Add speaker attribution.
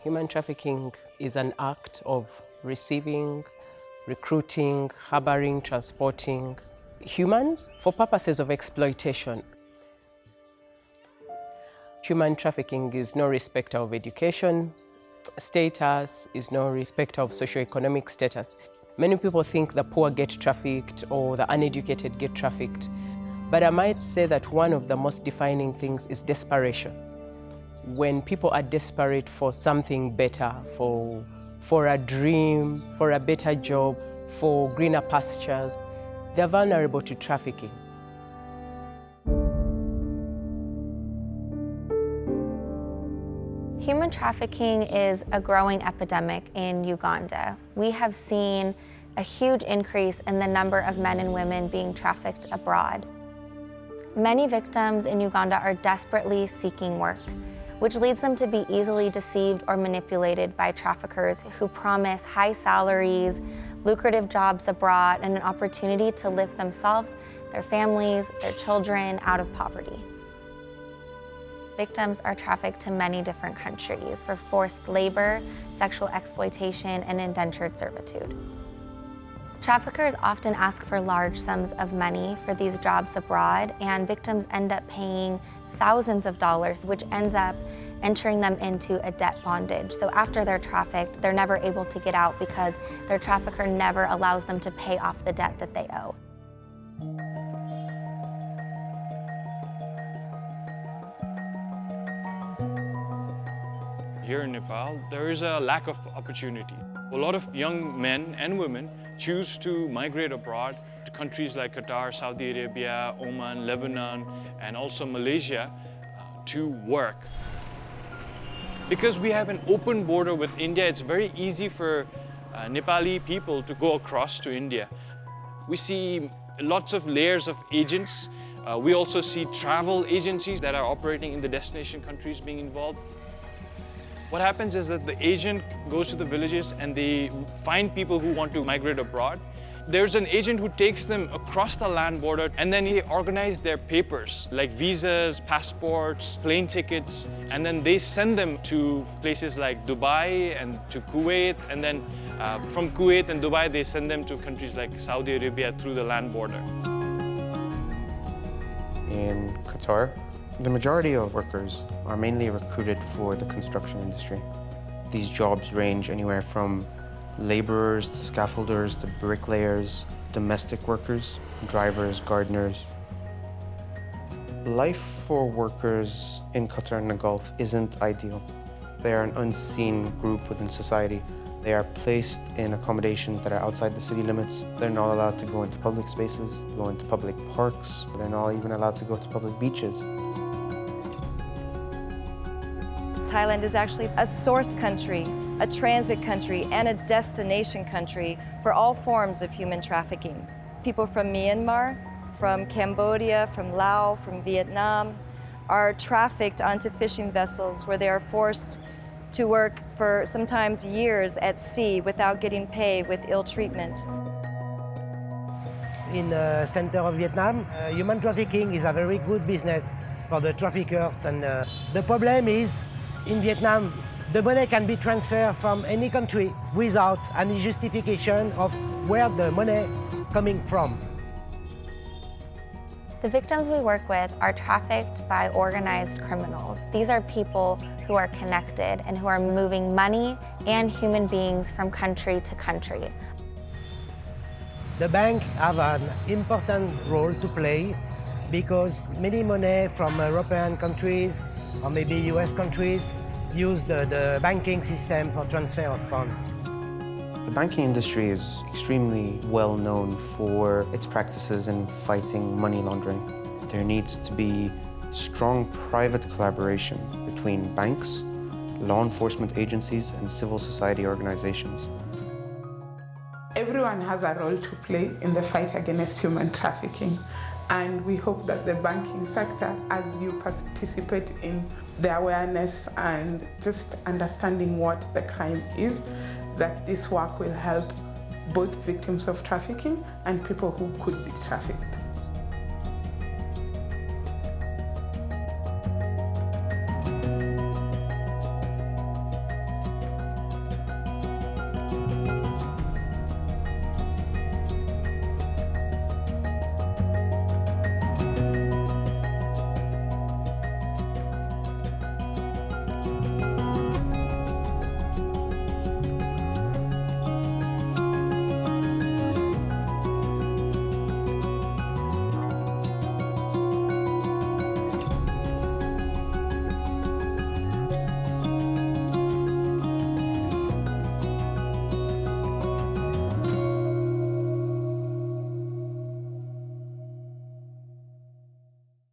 Speaker 1: Human trafficking is an act of receiving, recruiting, harboring, transporting humans for purposes of exploitation. Human trafficking is no respecter of education status, is no respecter of socioeconomic status. Many people think the poor get trafficked or the uneducated get trafficked. But I might say that one of the most defining things is desperation. When people are desperate for something better, for a dream, for a better job, for greener pastures, they're vulnerable to trafficking.
Speaker 2: Human trafficking is a growing epidemic in Uganda. We have seen a huge increase in the number of men and women being trafficked abroad. Many victims in Uganda are desperately seeking work, which leads them to be easily deceived or manipulated by traffickers who promise high salaries, lucrative jobs abroad, and an opportunity to lift themselves, their families, their children out of poverty. Victims are trafficked to many different countries for forced labor, sexual exploitation, and indentured servitude. Traffickers often ask for large sums of money for these jobs abroad, and victims end up paying thousands of dollars, which ends up entering them into a debt bondage. So after they're trafficked, they're never able to get out because their trafficker never allows them to pay off the debt that they owe.
Speaker 3: Here in Nepal, there is a lack of opportunity. A lot of young men and women choose to migrate abroad to countries like Qatar, Saudi Arabia, Oman, Lebanon, and also Malaysia to work. Because we have an open border with India, it's very easy for Nepali people to go across to India. We see lots of layers of agents. We also see travel agencies that are operating in the destination countries being involved. What happens is that the agent goes to the villages and they find people who want to migrate abroad. There's an agent who takes them across the land border, and then he organizes their papers like visas, passports, plane tickets, and then they send them to places like Dubai and to Kuwait, and then from Kuwait and Dubai they send them to countries like Saudi Arabia through the land border.
Speaker 4: In Qatar, the majority of workers are mainly recruited for the construction industry. These jobs range anywhere from laborers to scaffolders to bricklayers, domestic workers, drivers, gardeners. Life for workers in Qatar and the Gulf isn't ideal. They are an unseen group within society. They are placed in accommodations that are outside the city limits. They're not allowed to go into public spaces, go into public parks. They're not even allowed to go to public beaches.
Speaker 5: Thailand is actually a source country, a transit country, and a destination country for all forms of human trafficking. People from Myanmar, from Cambodia, from Laos, from Vietnam are trafficked onto fishing vessels where they are forced to work for sometimes years at sea without getting paid, with ill treatment.
Speaker 6: In the center of Vietnam, human trafficking is a very good business for the traffickers, and the problem is in Vietnam, the money can be transferred from any country without any justification of where the money coming from.
Speaker 2: The victims we work with are trafficked by organized criminals. These are people who are connected and who are moving money and human beings from country to country.
Speaker 6: The bank have an important role to play because many money from European countries or maybe US countries use the banking system for transfer of funds.
Speaker 4: The banking industry is extremely well known for its practices in fighting money laundering. There needs to be strong private collaboration between banks, law enforcement agencies, and civil society organizations.
Speaker 7: Everyone has a role to play in the fight against human trafficking. And we hope that the banking sector, as you participate in the awareness and just understanding what the crime is, that this work will help both victims of trafficking and people who could be trafficked.